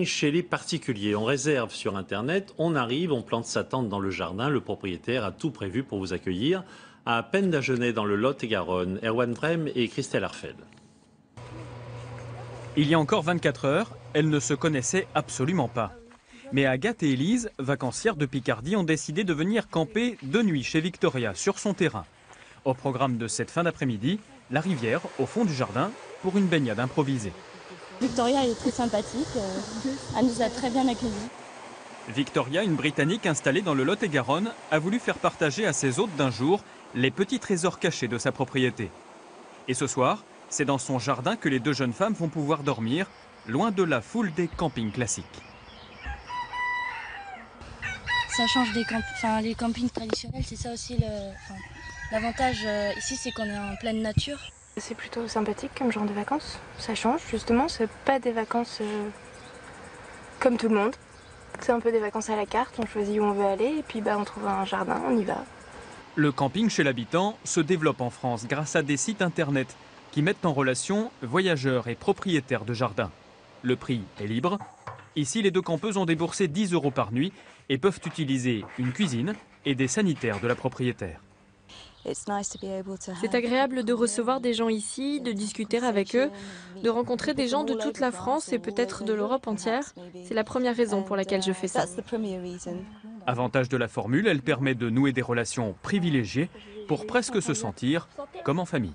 Chez les particuliers, on réserve sur Internet, on arrive, on plante sa tente dans le jardin, le propriétaire a tout prévu pour vous accueillir. À peine d'Agenais dans le Lot-et-Garonne, Erwan Vrem et Christelle Arfeld. Il y a encore 24 heures, elles ne se connaissaient absolument pas. Mais Agathe et Élise, vacancières de Picardie, ont décidé de venir camper de nuit chez Victoria, sur son terrain. Au programme de cette fin d'après-midi, la rivière au fond du jardin pour une baignade improvisée. Victoria est très sympathique, elle nous a très bien accueillis. Victoria, une Britannique installée dans le Lot-et-Garonne, a voulu faire partager à ses hôtes d'un jour les petits trésors cachés de sa propriété. Et ce soir, c'est dans son jardin que les deux jeunes femmes vont pouvoir dormir, loin de la foule des campings classiques. Ça change les campings traditionnels, c'est ça aussi l'avantage ici, c'est qu'on est en pleine nature. C'est plutôt sympathique comme genre de vacances. Ça change justement, c'est pas des vacances comme tout le monde. C'est un peu des vacances à la carte, on choisit où on veut aller et puis on trouve un jardin, on y va. Le camping chez l'habitant se développe en France grâce à des sites internet qui mettent en relation voyageurs et propriétaires de jardins. Le prix est libre. Ici, les deux campeuses ont déboursé 10 € par nuit et peuvent utiliser une cuisine et des sanitaires de la propriétaire. C'est agréable de recevoir des gens ici, de discuter avec eux, de rencontrer des gens de toute la France et peut-être de l'Europe entière. C'est la première raison pour laquelle je fais ça. Avantage de la formule, elle permet de nouer des relations privilégiées pour presque se sentir comme en famille.